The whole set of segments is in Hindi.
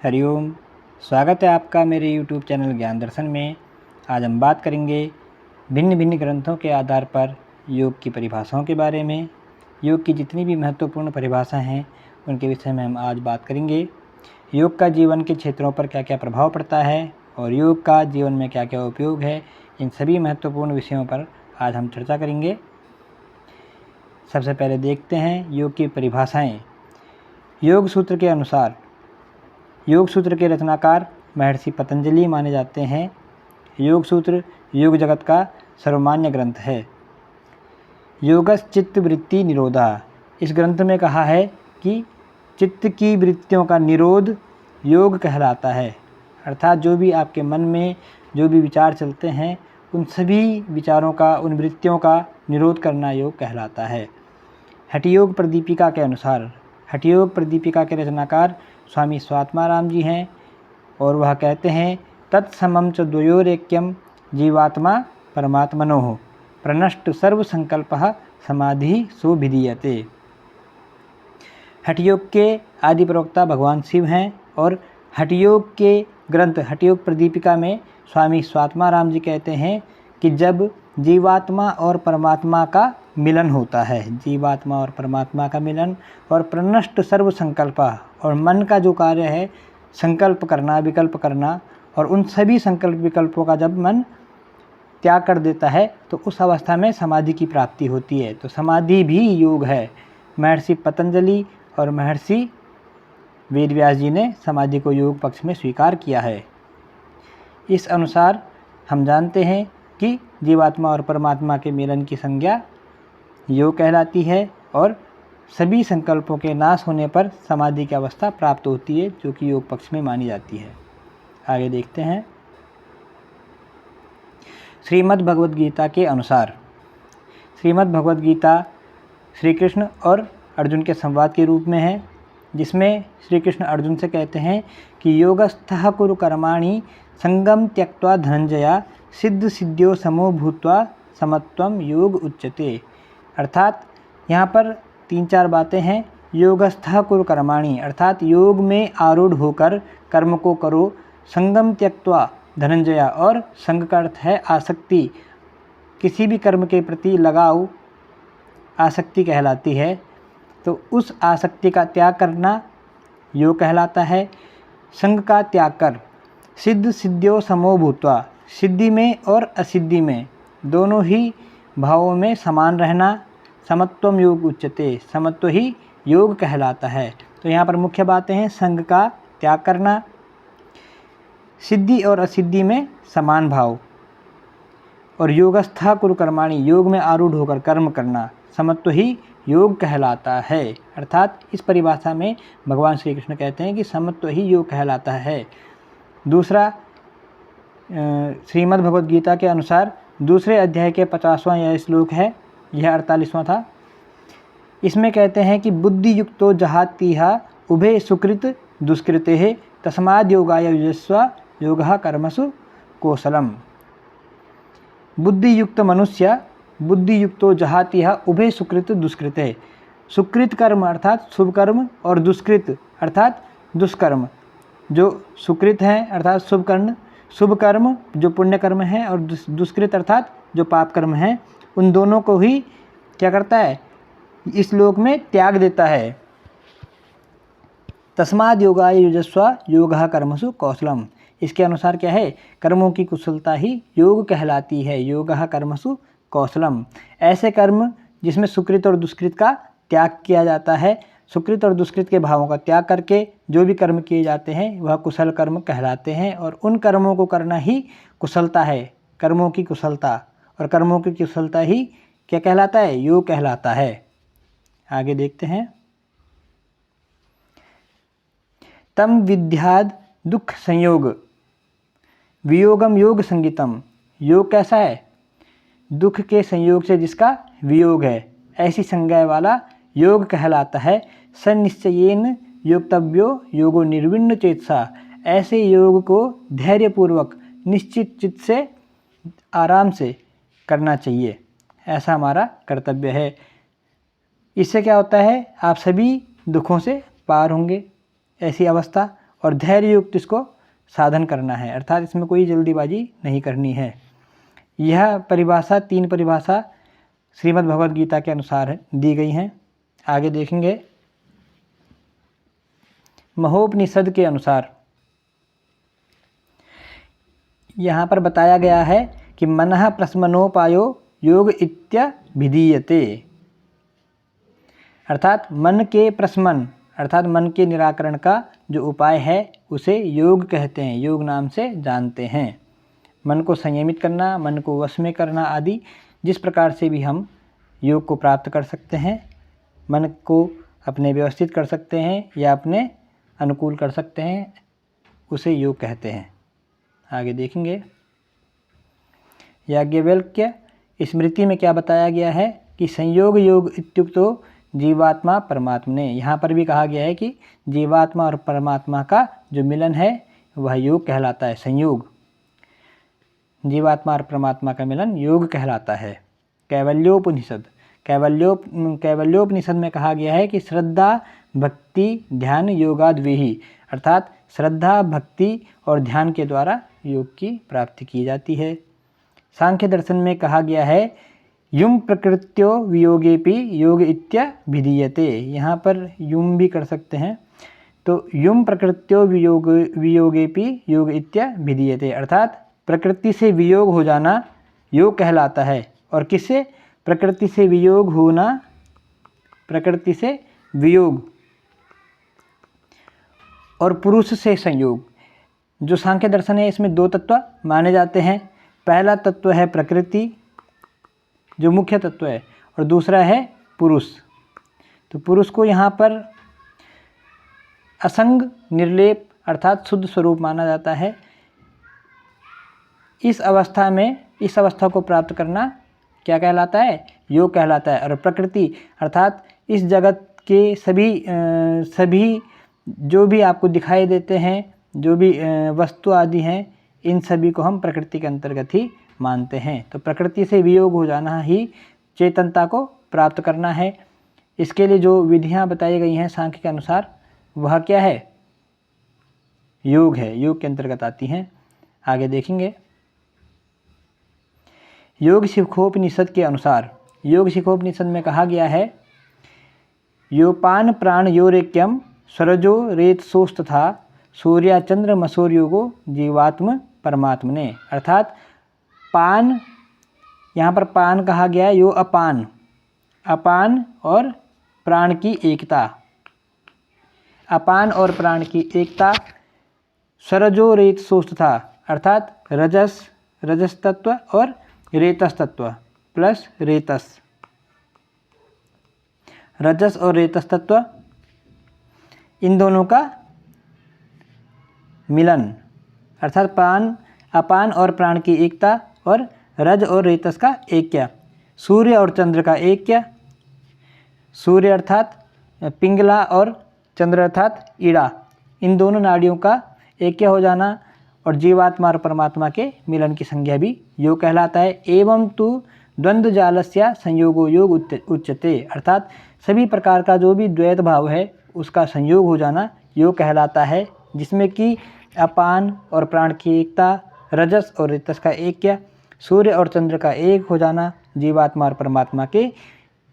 हरिओम। स्वागत है आपका मेरे YouTube चैनल ज्ञान दर्शन में। आज हम बात करेंगे भिन्न भिन्न ग्रंथों के आधार पर योग की परिभाषाओं के बारे में। योग की जितनी भी महत्वपूर्ण परिभाषाएं हैं उनके विषय में हम आज बात करेंगे। योग का जीवन के क्षेत्रों पर क्या क्या प्रभाव पड़ता है और योग का जीवन में क्या क्या उपयोग है, इन सभी महत्वपूर्ण विषयों पर आज हम चर्चा करेंगे। सबसे पहले देखते हैं योग की परिभाषाएं। योग सूत्र के अनुसार योग सूत्र के रचनाकार महर्षि पतंजलि माने जाते हैं। योग सूत्र योग जगत का सर्वमान्य ग्रंथ है। योगस चित्त वृत्ति निरोधा, इस ग्रंथ में कहा है कि चित्त की वृत्तियों का निरोध योग कहलाता है। अर्थात जो भी आपके मन में जो भी विचार चलते हैं उन सभी विचारों का, उन वृत्तियों का निरोध करना योग कहलाता है। हठयोग प्रदीपिका के अनुसार, हठयोग प्रदीपिका के रचनाकार स्वामी स्वात्माराम जी हैं और वह कहते हैं तत्समं च द्वयोरेक्यम जीवात्मा परमात्मनोः प्रनष्ट सर्व संकल्पः समाधि सोभिधीयते। हठयोग के आदि प्रवक्ता भगवान शिव हैं और हठयोग के ग्रंथ हठयोग प्रदीपिका में स्वामी स्वात्माराम जी कहते हैं कि जब जीवात्मा और परमात्मा का मिलन होता है, जीवात्मा और परमात्मा का मिलन, और प्रनष्ट सर्व संकल्प, और मन का जो कार्य है संकल्प करना, विकल्प करना, और उन सभी संकल्प विकल्पों का जब मन त्याग कर देता है तो उस अवस्था में समाधि की प्राप्ति होती है। तो समाधि भी योग है। महर्षि पतंजलि और महर्षि वेदव्यास जी ने समाधि को योग पक्ष में स्वीकार किया है। इस अनुसार हम जानते हैं कि जीवात्मा और परमात्मा के मिलन की संज्ञा योग कहलाती है और सभी संकल्पों के नाश होने पर समाधि की अवस्था प्राप्त होती है, जो कि योग पक्ष में मानी जाती है। आगे देखते हैं। श्रीमद् भगवद गीता के अनुसार, श्रीमद् भगवद गीता श्री कृष्ण और अर्जुन के संवाद के रूप में है, जिसमें श्री कृष्ण अर्जुन से कहते हैं कि योगस्थः कुरु कर्माणि संगम त्यक्त्वा धनंजया सिद्ध सिद्ध्यो समो भूत्वा समत्वम योग उच्यते। अर्थात यहाँ पर 3-4 बातें हैं। योगस्थः कुरु कर्माणि, अर्थात योग में आरूढ़ होकर कर्म को करो। संगम त्यक्त्वा धनंजया, और संग का अर्थ है आसक्ति, किसी भी कर्म के प्रति लगाव आसक्ति कहलाती है। तो उस आसक्ति का त्याग करना योग कहलाता है। संग का त्याग कर सिद्ध सिद्ध्यो समो भूत्वा, सिद्धि में और असिद्धि में दोनों ही भावों में समान रहना, समत्वम योग उच्यते, समत्व ही योग कहलाता है। तो यहाँ पर मुख्य बातें हैं संग का त्याग करना, सिद्धि और असिद्धि में समान भाव, और योगस्थः कुरु कर्माणि, योग में आरूढ़ होकर कर्म करना, समत्व ही योग कहलाता है। अर्थात इस परिभाषा में भगवान श्री कृष्ण कहते हैं कि समत्व ही योग कहलाता है। दूसरा, श्रीमद् भगवद गीता के अनुसार दूसरे अध्याय के 50वां यह श्लोक है, यह 48वां था। इसमें कहते हैं कि बुद्धि युक्तो जहातीहा उभे सुकृत दुष्कृते तस्माद् योगाय युजस्व योगः कर्मसु कौशलम। बुद्धि युक्त मनुष्य, बुद्धि युक्तो जहातीहा उभे सुकृत दुष्कृते, सुकृत कर्म अर्थात शुभ कर्म और दुष्कृत अर्थात दुष्कर्म, जो सुकृत हैं अर्थात शुभ कर्म जो पुण्य कर्म है, और दुष्कृत अर्थात जो पाप कर्म है, उन दोनों को ही क्या करता है, इस लोक में त्याग देता है। तस्माद् योगाय युजस्व योगः कर्मसु कौशलम, इसके अनुसार क्या है, कर्मों की कुशलता ही योग कहलाती है। योगः कर्मसु कौशलम, ऐसे कर्म जिसमें सुकृत और दुष्कृत का त्याग किया जाता है। सुकृत और दुष्कृत के भावों का त्याग करके जो भी कर्म किए जाते हैं वह कुशल कर्म कहलाते हैं, और उन कर्मों को करना ही कुशलता है, कर्मों की कुशलता, और कर्मों की कुशलता ही क्या कहलाता है, योग कहलाता है। आगे देखते हैं। तम विद्याद दुख संयोग वियोगम योग संगीतम, योग कैसा है, दुख के संयोग से जिसका वियोग है, ऐसी संज्ञा वाला योग कहलाता है। सनिश्चयेन योक्तव्यो योगो निर्विण्ण चेतसा, ऐसे योग को धैर्यपूर्वक निश्चित चित्त से आराम से करना चाहिए, ऐसा हमारा कर्तव्य है। इससे क्या होता है, आप सभी दुखों से पार होंगे, ऐसी अवस्था, और धैर्य युक्त इसको साधन करना है, अर्थात इसमें कोई जल्दीबाजी नहीं करनी है। यह परिभाषा 3 परिभाषा श्रीमद् भगवद गीता के अनुसार दी गई हैं। आगे देखेंगे महोपनिषद के अनुसार यहाँ पर बताया गया है कि मनः प्रशमनोपायो योग इत्यभिधीयते, अर्थात मन के प्रशमन अर्थात मन के निराकरण का जो उपाय है उसे योग कहते हैं, योग नाम से जानते हैं। मन को संयमित करना, मन को वश में करना आदि जिस प्रकार से भी हम योग को प्राप्त कर सकते हैं, मन को अपने व्यवस्थित कर सकते हैं या अपने अनुकूल कर सकते हैं, उसे योग कहते हैं। आगे देखेंगे याज्ञवल्क्य स्मृति में क्या बताया गया है कि संयोग योग इत्युक्तो जीवात्मा परमात्मने। यहाँ पर भी कहा गया है कि जीवात्मा और परमात्मा का जो मिलन है वह योग कहलाता है। संयोग, जीवात्मा और परमात्मा का मिलन योग कहलाता है। कैवल्योपनिषद कैवल्योपनिषद में कहा गया है कि श्रद्धा भक्ति ध्यान योगाद्विहि, अर्थात श्रद्धा भक्ति और ध्यान के द्वारा योग की प्राप्ति की जाती है। सांख्य दर्शन में कहा गया है युम प्रकृत्यो वियोगेपि योग इत्यभिधीयते। यहाँ पर युम भी कर सकते हैं, तो युम प्रकृत्यो वियोगेपि योग इत्यभिधीयते, अर्थात प्रकृति से वियोग हो जाना योग कहलाता है। और किससे? प्रकृति से वियोग होना, प्रकृति से वियोग और पुरुष से संयोग। जो सांख्य दर्शन है इसमें 2 तत्व माने जाते हैं। पहला तत्व है प्रकृति जो मुख्य तत्व है, और दूसरा है पुरुष। तो पुरुष को यहाँ पर असंग निर्लेप अर्थात शुद्ध स्वरूप माना जाता है। इस अवस्था को प्राप्त करना क्या कहलाता है? योग कहलाता है। और प्रकृति अर्थात इस जगत के सभी जो भी आपको दिखाई देते हैं, जो भी वस्तु आदि हैं, इन सभी को हम प्रकृति के अंतर्गत ही मानते हैं। तो प्रकृति से वियोग हो जाना ही चेतनता को प्राप्त करना है। इसके लिए जो विधियां बताई गई हैं सांख्य के अनुसार वह क्या है? योग है, योग के अंतर्गत आती हैं। आगे देखेंगे योग शिखोपनिषद के अनुसार। योग शिखोपनिषद में कहा गया है योपान प्राण योरेक्यम स्वरजो रेतसोस्तथा सूर्या चंद्र मसूर योगो जीवात्म परमात्मने, अर्थात पान, यहाँ पर पान कहा गया है, यो अपान, अपान और प्राण की एकता, अपान और प्राण की एकता, स्वरजो रेतसोस्तथा अर्थात रजस तत्व और रेतस तत्व प्लस रेतस, रजस और रेतस तत्व, इन दोनों का मिलन अर्थात अपान और प्राण की एकता और रज और रेतस का ऐक्य, सूर्य और चंद्र का ऐक्य, सूर्य अर्थात पिंगला और चंद्र अर्थात ईड़ा, इन दोनों नाड़ियों का ऐक्य हो जाना और जीवात्मा और परमात्मा के मिलन की संज्ञा भी योग कहलाता है। एवं तु द्वंद्व जालस्य संयोगो योग उच्यते, अर्थात सभी प्रकार का जो भी द्वैत भाव है उसका संयोग हो जाना योग कहलाता है, जिसमें कि अपान और प्राण की एकता, रजस और रेतस का ऐक्य, सूर्य और चंद्र का एक हो जाना, जीवात्मा और परमात्मा के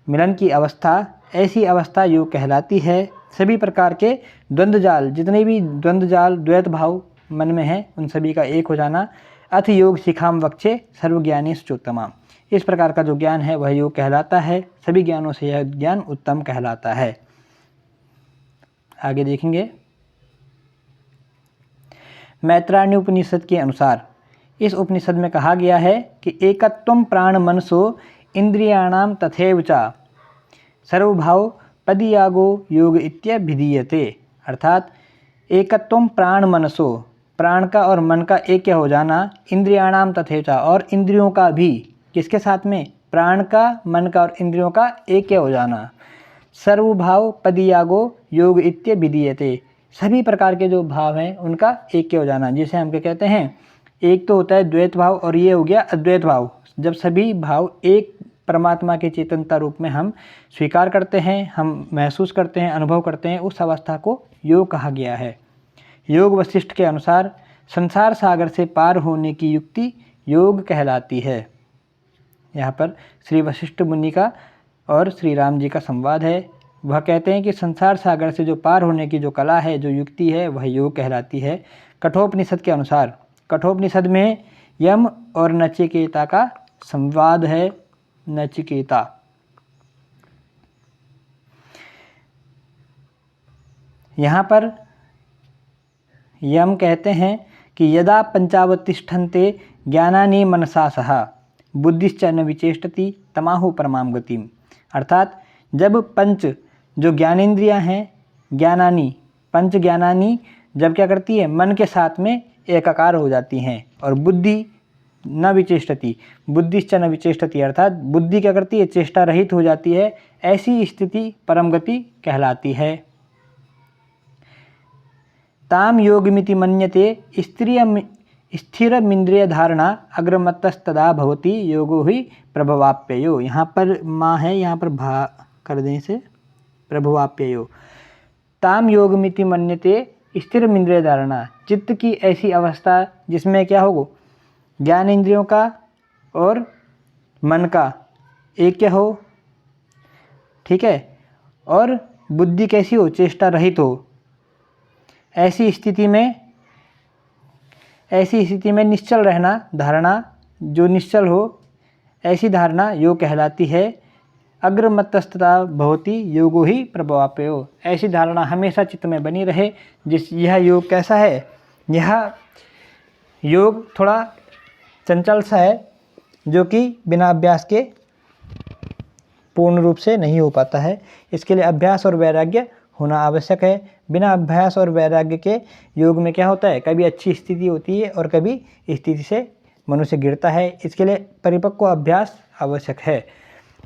मिलन की अवस्था, ऐसी अवस्था योग कहलाती है। सभी प्रकार के द्वंद्व जाल, जितने भी द्वंद्व जाल द्वैत भाव मन में है, उन सभी का एक हो जाना। अथ योग शिखाम वक्षे सर्वज्ञानेषु चोत्तमा, इस प्रकार का जो ज्ञान है वह योग कहलाता है। सभी ज्ञानों से यह ज्ञान उत्तम कहलाता है। आगे देखेंगे मैत्रायणी उपनिषद के अनुसार। इस उपनिषद में कहा गया है कि एकत्वम प्राण मनसो इंद्रियाणाम तथैव च सर्वभाव पदयागो योग इत्यभिधीयते, अर्थात एकत्वम प्राण मनसो, प्राण का और मन का ऐक्य हो जाना, इंद्रियाणाम तथैव च, और इंद्रियों का भी, किसके साथ में? प्राण का, मन का और इंद्रियों का ऐक्य हो जाना, सर्वभाव पदयागो योग इत्यभिधीयते, सभी प्रकार के जो भाव हैं उनका ऐक्य हो जाना, जिसे हम क्या कहते हैं? एक तो होता है द्वैत भाव और ये हो गया अद्वैत भाव। जब सभी भाव एक परमात्मा के चेतनता रूप में हम स्वीकार करते हैं, हम महसूस करते हैं, अनुभव करते हैं, उस अवस्था को योग कहा गया है। योग वशिष्ठ के अनुसार संसार सागर से पार होने की युक्ति योग कहलाती है। यहाँ पर श्री वशिष्ठ मुनि का और श्री राम जी का संवाद है। वह कहते हैं कि संसार सागर से जो पार होने की जो कला है, जो युक्ति है, वह योग कहलाती है। कठोपनिषद के अनुसार, कठोपनिषद में यम और नचिकेता का संवाद है। नचिकेता, यहाँ पर यम कहते हैं कि यदा पंचावतिष्ठन्ते ज्ञानानि मनसा सह बुद्धिश्च न विचेष्टति तमाहु परमाम गतिम। अर्थात जब पंच जो ज्ञानेंद्रियां हैं, ज्ञानानि, पंच ज्ञानानि जब क्या करती है, मन के साथ में एकाकार हो जाती हैं, और बुद्धि न विचेष्टति, बुद्धिश्च न विचेष्टति, अर्थात बुद्धि क्या करती है, चेष्टा रहित हो जाती है। ऐसी स्थिति परम गति कहलाती है। ताम योगमिति मन्यते स्थिरमिंद्रिय धारणा अग्रमतस्तदा भवति योगो ही प्रभवाप्ययो। यहाँ पर माँ है, यहाँ पर भा कर दें से प्रभवाप्ययो। ताम योगमिति मन्यते स्थिरमिंद्रिय धारणा, चित्त की ऐसी अवस्था जिसमें क्या हो, ज्ञान इंद्रियों का और मन का एक क्या हो, ठीक है, और बुद्धि कैसी हो, चेष्टा रहित हो। ऐसी स्थिति में निश्चल रहना, धारणा जो निश्चल हो, ऐसी धारणा योग कहलाती है। अग्रमतस्तता भवति योगो ही प्रभवाप्यो, ऐसी धारणा हमेशा चित्त में बनी रहे। यह योग कैसा है, यह योग थोड़ा चंचल सा है, जो कि बिना अभ्यास के पूर्ण रूप से नहीं हो पाता है। इसके लिए अभ्यास और वैराग्य होना आवश्यक है। बिना अभ्यास और वैराग्य के योग में क्या होता है, कभी अच्छी स्थिति होती है और कभी स्थिति से मनुष्य गिरता है। इसके लिए परिपक्व अभ्यास आवश्यक है।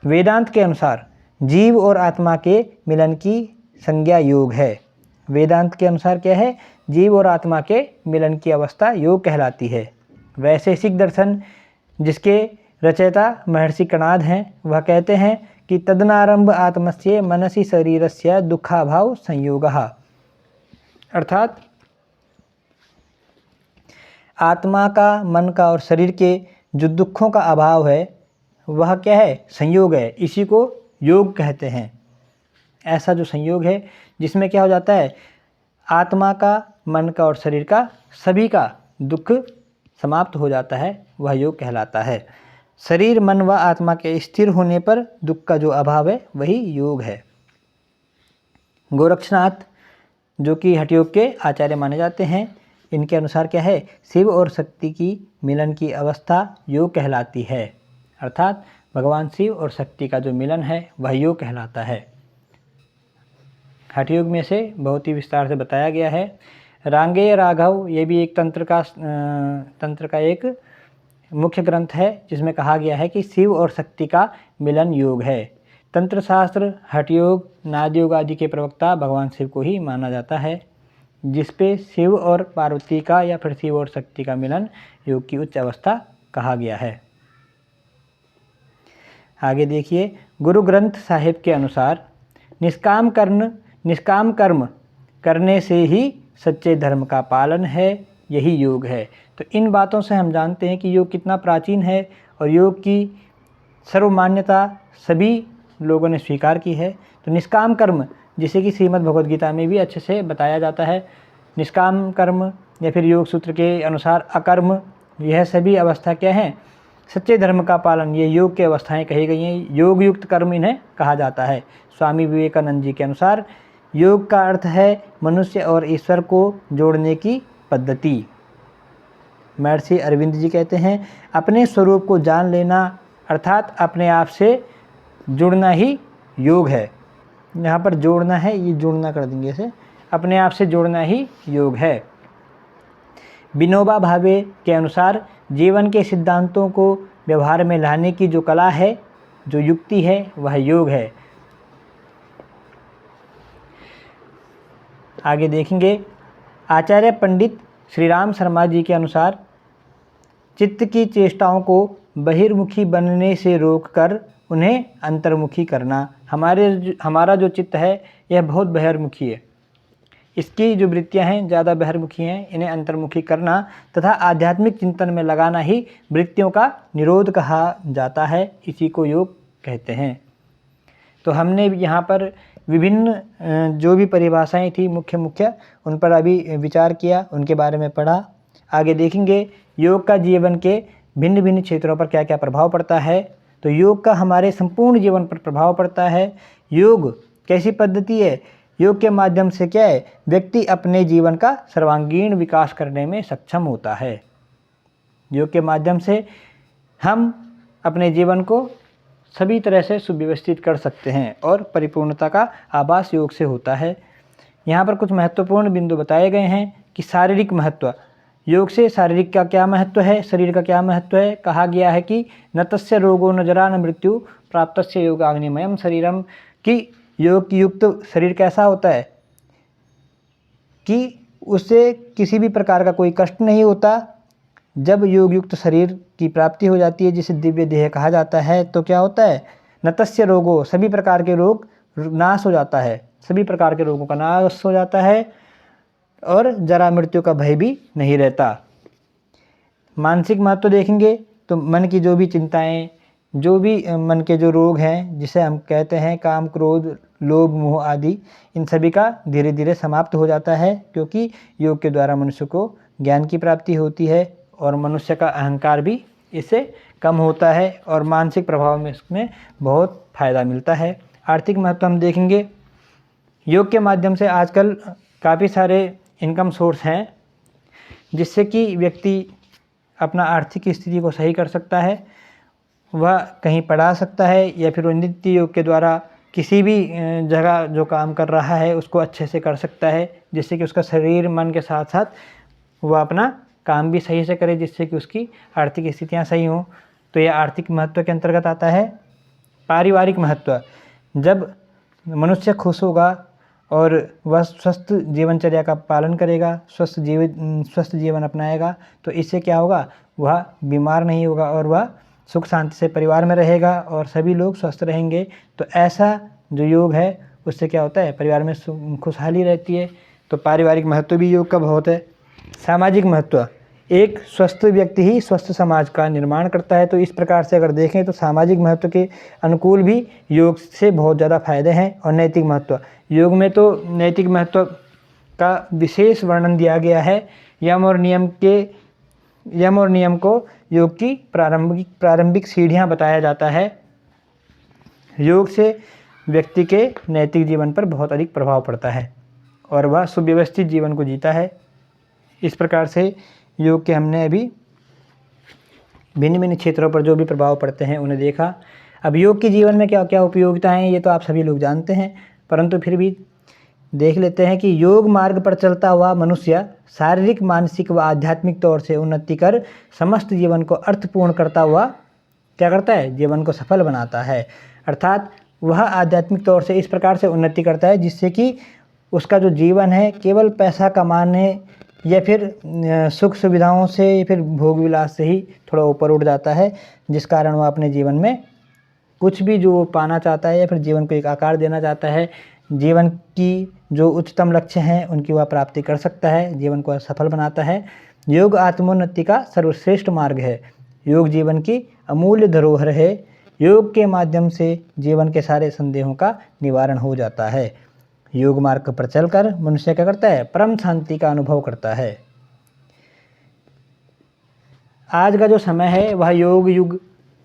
वेदांत के अनुसार जीव और आत्मा के मिलन की संज्ञा योग है। वेदांत के अनुसार क्या है, जीव और आत्मा के मिलन की अवस्था योग कहलाती है। वैशेषिक दर्शन जिसके रचयिता महर्षि कणाद हैं, वह कहते हैं कि तदनारंभ आत्मस्य मनसि शरीरस्य दुखाभाव संयोगः, अर्थात आत्मा का, मन का और शरीर के जो दुखों का अभाव है, वह क्या है, संयोग है। इसी को योग कहते हैं। ऐसा जो संयोग है जिसमें क्या हो जाता है, आत्मा का, मन का और शरीर का सभी का दुख समाप्त हो जाता है, वह योग कहलाता है। शरीर, मन व आत्मा के स्थिर होने पर दुख का जो अभाव है, वही योग है। गोरक्षनाथ जो कि हठयोग के आचार्य माने जाते हैं, इनके अनुसार क्या है, शिव और शक्ति की मिलन की अवस्था योग कहलाती है। अर्थात भगवान शिव और शक्ति का जो मिलन है, वह योग कहलाता है। हठयोग में से बहुत ही विस्तार से बताया गया है। रांगेय राघव, ये भी एक तंत्र का एक मुख्य ग्रंथ है, जिसमें कहा गया है कि शिव और शक्ति का मिलन योग है। तंत्र शास्त्र, हठयोग, नादयोग आदि के प्रवक्ता भगवान शिव को ही माना जाता है, जिसपे शिव और पार्वती का या फिर शिव और शक्ति का मिलन योग की उच्च अवस्था कहा गया है। आगे देखिए, गुरु ग्रंथ साहिब के अनुसार निष्काम कर्म करने से ही सच्चे धर्म का पालन है, यही योग है। तो इन बातों से हम जानते हैं कि योग कितना प्राचीन है और योग की सर्वमान्यता सभी लोगों ने स्वीकार की है। तो निष्काम कर्म, जिसे कि श्रीमद् भगवद गीता में भी अच्छे से बताया जाता है, निष्काम कर्म या फिर योग सूत्र के अनुसार अकर्म, यह सभी अवस्था क्या है, सच्चे धर्म का पालन, ये योग की अवस्थाएं कही गई हैं। योग युक्त कर्म इन्हें कहा जाता है। स्वामी विवेकानंद जी के अनुसार योग का अर्थ है मनुष्य और ईश्वर को जोड़ने की पद्धति। महर्षि अरविंद जी कहते हैं, अपने स्वरूप को जान लेना अर्थात अपने आप से जुड़ना ही योग है। यहाँ पर जोड़ना है, ये जुड़ना कर देंगे इसे, अपने आप से जोड़ना ही योग है। विनोबा भावे के अनुसार जीवन के सिद्धांतों को व्यवहार में लाने की जो कला है, जो युक्ति है, वह योग है। आगे देखेंगे, आचार्य पंडित श्री राम शर्मा जी के अनुसार चित्त की चेष्टाओं को बहिर्मुखी बनने से रोककर उन्हें अंतर्मुखी करना। हमारा जो चित्त है, यह बहुत बहिर्मुखी है, इसकी जो वृत्तियाँ हैं ज़्यादा बहिर्मुखी हैं, इन्हें अंतर्मुखी करना तथा आध्यात्मिक चिंतन में लगाना ही वृत्तियों का निरोध कहा जाता है। इसी को योग कहते हैं। तो हमने यहाँ पर विभिन्न जो भी परिभाषाएं थी मुख्य उन पर अभी विचार किया, उनके बारे में पढ़ा। आगे देखेंगे योग का जीवन के भिन्न भिन्न क्षेत्रों पर क्या क्या प्रभाव पड़ता है। तो योग का हमारे संपूर्ण जीवन पर प्रभाव पड़ता है। योग कैसी पद्धति है? योग के माध्यम से क्या है, व्यक्ति अपने जीवन का सर्वांगीण विकास करने में सक्षम होता है। योग के माध्यम से हम अपने जीवन को सभी तरह से सुव्यवस्थित कर सकते हैं और परिपूर्णता का आभास योग से होता है। यहाँ पर कुछ महत्वपूर्ण बिंदु बताए गए हैं कि शारीरिक महत्व। योग से शारीरिक का क्या महत्व है, शरीर का क्या महत्व है। कहा गया है कि न तस्य रोगो न जरा न मृत्यु प्राप्तस्य योगाग्निमयम शरीरम, कि योग युक्त शरीर कैसा होता है कि उससे किसी भी प्रकार का कोई कष्ट नहीं होता। जब योग युक्त शरीर की प्राप्ति हो जाती है, जिसे दिव्य देह कहा जाता है, तो क्या होता है, न तस्य रोगो, सभी प्रकार के रोग नाश हो जाता है, सभी प्रकार के रोगों का नाश हो जाता है और जरा मृत्यु का भय भी नहीं रहता। मानसिक महत्व देखेंगे तो मन की जो भी चिंताएं, जो भी मन के जो रोग हैं, जिसे हम कहते हैं काम क्रोध लोभ मोह आदि, इन सभी का धीरे धीरे समाप्त हो जाता है, क्योंकि योग के द्वारा मनुष्य को ज्ञान की प्राप्ति होती है और मनुष्य का अहंकार भी इससे कम होता है और मानसिक प्रभाव में इसमें बहुत फ़ायदा मिलता है। आर्थिक महत्व हम देखेंगे। योग के माध्यम से आजकल काफ़ी सारे इनकम सोर्स हैं, जिससे कि व्यक्ति अपना आर्थिक स्थिति को सही कर सकता है। वह कहीं पढ़ा सकता है या फिर वो नित्य योग के द्वारा किसी भी जगह जो काम कर रहा है उसको अच्छे से कर सकता है, जिससे कि उसका शरीर मन के साथ साथ वह अपना काम भी सही से करे, जिससे कि उसकी आर्थिक स्थितियाँ सही हों। तो यह आर्थिक महत्व के अंतर्गत आता है। पारिवारिक महत्व, जब मनुष्य खुश होगा और वह स्वस्थ जीवनचर्या का पालन करेगा, स्वस्थ जीवन अपनाएगा, तो इससे क्या होगा, वह बीमार नहीं होगा और वह सुख शांति से परिवार में रहेगा और सभी लोग स्वस्थ रहेंगे। तो ऐसा जो योग है उससे क्या होता है, परिवार में खुशहाली रहती है। तो पारिवारिक महत्व भी योग का बहुत है। सामाजिक महत्व, एक स्वस्थ व्यक्ति ही स्वस्थ समाज का निर्माण करता है। तो इस प्रकार से अगर देखें तो सामाजिक महत्व के अनुकूल भी योग से बहुत ज़्यादा फायदे हैं। और नैतिक महत्व, योग में तो नैतिक महत्व का विशेष वर्णन दिया गया है। यम और नियम को योग की प्रारंभिक सीढ़ियाँ बताया जाता है। योग से व्यक्ति के नैतिक जीवन पर बहुत अधिक प्रभाव पड़ता है और वह सुव्यवस्थित जीवन को जीता है। इस प्रकार से योग के हमने अभी भिन्न भिन्न क्षेत्रों पर जो भी प्रभाव पड़ते हैं उन्हें देखा। अब योग के जीवन में क्या क्या उपयोगिता हैं ये तो आप सभी लोग जानते हैं, परंतु फिर भी देख लेते हैं कि योग मार्ग पर चलता हुआ मनुष्य शारीरिक मानसिक व आध्यात्मिक तौर से उन्नति कर समस्त जीवन को अर्थपूर्ण करता हुआ क्या करता है, जीवन को सफल बनाता है। अर्थात वह आध्यात्मिक तौर से इस प्रकार से उन्नति करता है जिससे कि उसका जो जीवन है केवल पैसा कमाने या फिर सुख सुविधाओं से या फिर भोग विलास से ही थोड़ा ऊपर उठ जाता है, जिस कारण वह अपने जीवन में कुछ भी जो पाना चाहता है या फिर जीवन को एक आकार देना चाहता है, जीवन की जो उच्चतम लक्ष्य हैं उनकी वह प्राप्ति कर सकता है, जीवन को सफल बनाता है। योग आत्मोन्नति का सर्वश्रेष्ठ मार्ग है। योग जीवन की अमूल्य धरोहर है। योग के माध्यम से जीवन के सारे संदेहों का निवारण हो जाता है। योग मार्ग पर चलकर मनुष्य क्या करता है, परम शांति का अनुभव करता है। आज का जो समय है वह योग युग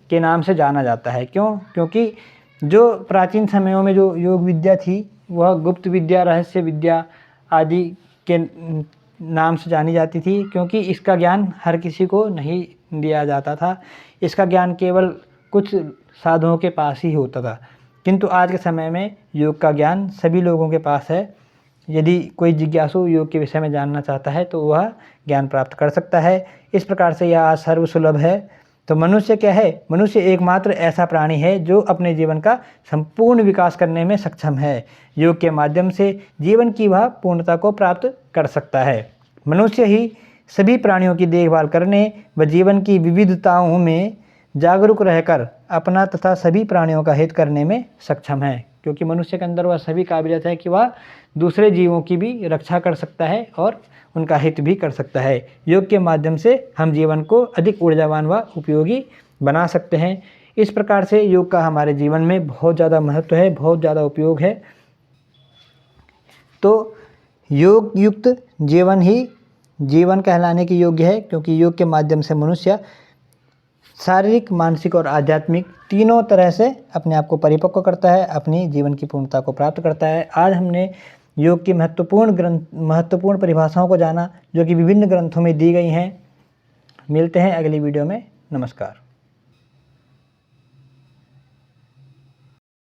के नाम से जाना जाता है। क्यों? क्योंकि जो प्राचीन समयों में जो योग विद्या थी वह गुप्त विद्या, रहस्य विद्या आदि के नाम से जानी जाती थी, क्योंकि इसका ज्ञान हर किसी को नहीं दिया जाता था। इसका ज्ञान केवल कुछ साधुओं के पास ही होता था, किंतु आज के समय में योग का ज्ञान सभी लोगों के पास है। यदि कोई जिज्ञासु योग के विषय में जानना चाहता है तो वह ज्ञान प्राप्त कर सकता है। इस प्रकार से यह आज सर्वसुलभ है। तो मनुष्य क्या है, मनुष्य एकमात्र ऐसा प्राणी है जो अपने जीवन का संपूर्ण विकास करने में सक्षम है। योग के माध्यम से जीवन की वह पूर्णता को प्राप्त कर सकता है। मनुष्य ही सभी प्राणियों की देखभाल करने व जीवन की विविधताओं में जागरूक रहकर अपना तथा सभी प्राणियों का हित करने में सक्षम है, क्योंकि मनुष्य के अंदर वह सभी काबिलियत है कि वह दूसरे जीवों की भी रक्षा कर सकता है और उनका हित भी कर सकता है। योग के माध्यम से हम जीवन को अधिक ऊर्जावान व उपयोगी बना सकते हैं। इस प्रकार से योग का हमारे जीवन में बहुत ज़्यादा महत्व है, बहुत ज़्यादा उपयोग है। तो योग युक्त जीवन ही जीवन कहलाने के योग्य है, क्योंकि योग के माध्यम से मनुष्य शारीरिक, मानसिक और आध्यात्मिक तीनों तरह से अपने आप को परिपक्व करता है, अपनी जीवन की पूर्णता को प्राप्त करता है। आज हमने योग की महत्वपूर्ण परिभाषाओं को जाना, जो कि विभिन्न ग्रंथों में दी गई हैं। मिलते हैं अगली वीडियो में। नमस्कार।